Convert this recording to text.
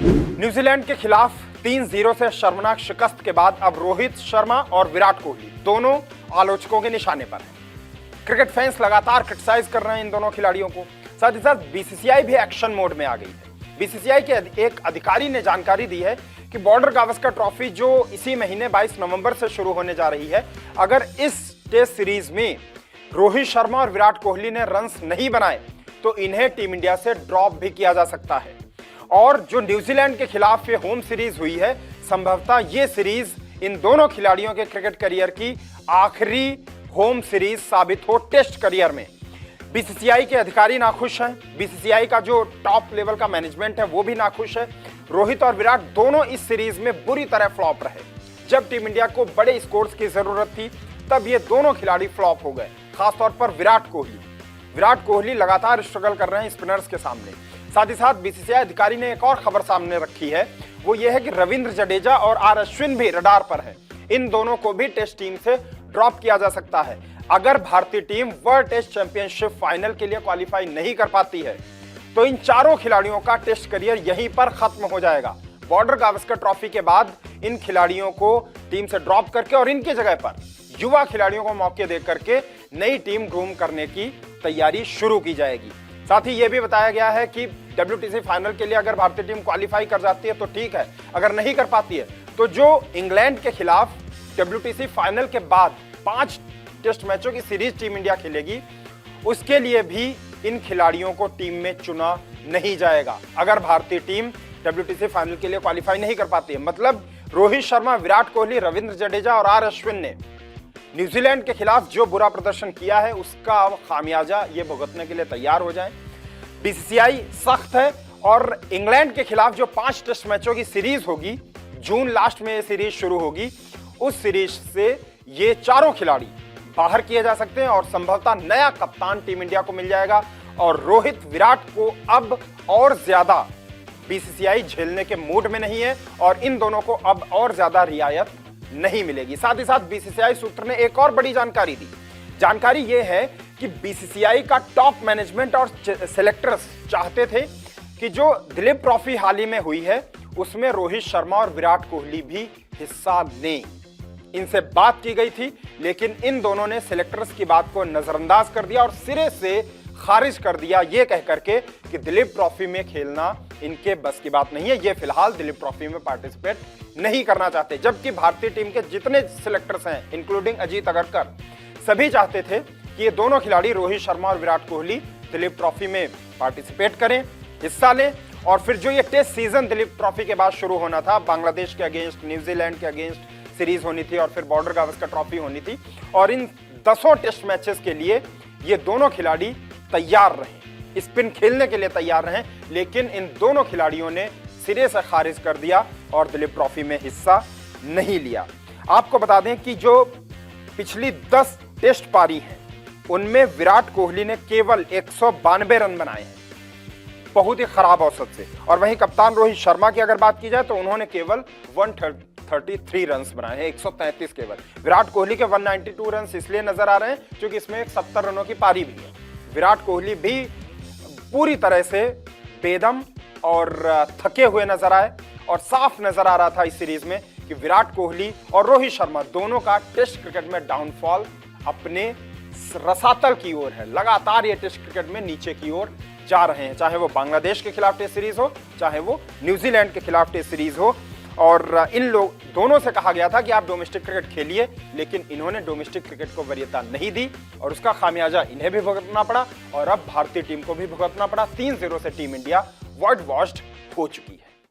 New Zealand के खिलाफ 3-0 से शर्मनाक शिकस्त के बाद अब रोहित शर्मा और विराट कोहली दोनों आलोचकों के निशाने पर हैं। क्रिकेट फैंस लगातार क्रिटिसाइज कर रहे हैं इन दोनों खिलाड़ियों को। साथ ही साथ बीसीसीआई भी एक्शन मोड में आ गई है। बीसीसीआई के एक अधिकारी ने जानकारी दी है कि बॉर्डर गावस्कर ट्रॉफी जो इसी महीने 22 नवंबर से शुरू होने जा रही है, अगर इस टेस्ट सीरीज में रोहित शर्मा और विराट कोहली ने रन्स नहीं बनाए तो इन्हें टीम इंडिया से ड्रॉप भी किया जा सकता है। और जो न्यूजीलैंड के खिलाफ ये होम सीरीज हुई है, संभवतः ये सीरीज इन दोनों खिलाड़ियों के क्रिकेट करियर की आखिरी होम सीरीज साबित हो टेस्ट करियर में। बीसीसीआई के अधिकारी नाखुश हैं, बीसीसीआई का जो टॉप लेवल का मैनेजमेंट है वो भी नाखुश है। रोहित और विराट दोनों इस सीरीज में बुरी तरह फ्लॉप रहे। जब टीम इंडिया को बड़े स्कोर्स की जरूरत थी तब ये दोनों खिलाड़ी फ्लॉप हो गए, खासतौर पर विराट कोहली लगातार स्ट्रगल कर रहे हैं स्पिनर्स के सामने। साथ ही साथ बीसीसीआई अधिकारी ने एक और खबर सामने रखी है, वो ये है कि रविंद्र जडेजा और आर अश्विन भी रडार पर है। इन दोनों को भी टेस्ट टीम से ड्रॉप किया जा सकता है। अगर भारतीय team world test championship final के लिए क्वालिफाई नहीं कर पाती है तो इन चारों खिलाड़ियों का टेस्ट करियर यहीं पर खत्म हो जाएगा। बॉर्डर गावस्कर ट्रॉफी के बाद इन खिलाड़ियों को टीम से ड्रॉप करके और इनकी जगह पर युवा खिलाड़ियों को मौके दे करके नई टीम ग्रूम करने की तैयारी शुरू की जाएगी। साथ ही यह भी बताया गया है कि WTC फाइनल के लिए अगर भारतीय टीम क्वालिफाई कर जाती है तो ठीक है, अगर नहीं कर पाती है तो जो इंग्लैंड के खिलाफ WTC फाइनल के बाद 5 टेस्ट मैचों की सीरीज टीम इंडिया खेलेगी, उसके लिए भी इन खिलाड़ियों को टीम में चुना नहीं जाएगा अगर भारतीय टीम WTC फाइनल के लिए क्वालिफाई नहीं कर पाती है। मतलब रोहित शर्मा, विराट कोहली, रविंद्र जडेजा और आर अश्विन ने न्यूजीलैंड के खिलाफ जो बुरा प्रदर्शन किया है उसका खामियाजा ये भुगतने के लिए तैयार हो जाएं। बीसीसीआई सख्त है और इंग्लैंड के खिलाफ जो 5 टेस्ट मैचों की सीरीज होगी, जून लास्ट में ये सीरीज शुरू होगी, उस सीरीज से ये चारों खिलाड़ी बाहर किए जा सकते हैं और संभवतः नया कप्तान टीम इंडिया को मिल जाएगा। और रोहित, विराट को अब और ज्यादा बीसीसीआई झेलने के मूड में नहीं है और इन दोनों को अब और ज्यादा रियायत नहीं मिलेगी। साथ ही साथ बीसीसीआई सूत्र ने एक और बड़ी जानकारी दी। जानकारी यह है कि बीसीसीआई का टॉप मैनेजमेंट और सेलेक्टर्स चाहते थे कि जो दिलीप ट्रॉफी हाल ही में हुई है उसमें रोहित शर्मा और विराट कोहली भी हिस्सा लें। इनसे बात की गई थी, लेकिन इन दोनों ने सेलेक्टर्स की बात को नजरअंदाज कर दिया और सिरे से खारिज कर दिया ये कह करके कि दिलीप ट्रॉफी में खेलना इनके बस की बात नहीं है, ये फिलहाल दिलीप ट्रॉफी में पार्टिसिपेट नहीं करना चाहते। जबकि भारतीय टीम के जितने सिलेक्टर्स हैं इंक्लूडिंग अजीत अगरकर, सभी चाहते थे कि ये दोनों खिलाड़ी रोहित शर्मा और विराट कोहली दिलीप ट्रॉफी में पार्टिसिपेट करें, हिस्सा लें। और फिर जो ये टेस्ट सीजन दिलीप ट्रॉफी के बाद शुरू होना था, बांग्लादेश के अगेंस्ट, न्यूजीलैंड के अगेंस्ट सीरीज होनी थी और फिर बॉर्डर गावस्कर ट्रॉफी होनी थी और इन 10 टेस्ट मैचेस के लिए ये दोनों खिलाड़ी तैयार रहे, स्पिन खेलने के लिए तैयार रहे, लेकिन इन दोनों खिलाड़ियों ने सिरे से खारिज कर दिया और दिलीप ट्रॉफी में हिस्सा नहीं लिया। आपको बता दें कि जो पिछली 10 टेस्ट पारी हैं उनमें विराट कोहली ने केवल 192 रन बनाए हैं, बहुत ही खराब औसत से। और वहीं कप्तान रोहित शर्मा की अगर बात की जाए तो उन्होंने केवल 133 रन्स बनाए हैं, 133 केवल। विराट कोहली के 192 रन्स इसलिए नजर आ रहे हैं क्योंकि इसमें एक 70 रनों की पारी भी है। विराट कोहली भी पूरी तरह से बेदम और थके हुए नजर आए और साफ नजर आ रहा था इस सीरीज में कि विराट कोहली और रोहित शर्मा दोनों का टेस्ट क्रिकेट में डाउनफॉल अपने रसातल की ओर है। लगातार ये टेस्ट क्रिकेट में नीचे की ओर जा रहे हैं, चाहे वो बांग्लादेश के खिलाफ टेस्ट सीरीज हो, चाहे वो न्यूजीलैंड के खिलाफ टेस्ट सीरीज हो। और इन लोग दोनों से कहा गया था कि आप डोमेस्टिक क्रिकेट खेलिए, लेकिन इन्होंने डोमेस्टिक क्रिकेट को वरीयता नहीं दी और उसका खामियाजा इन्हें भी भुगतना पड़ा और अब भारतीय टीम को भी भुगतना पड़ा। 3-0 से टीम इंडिया वर्ल्ड वॉश्ड हो चुकी है।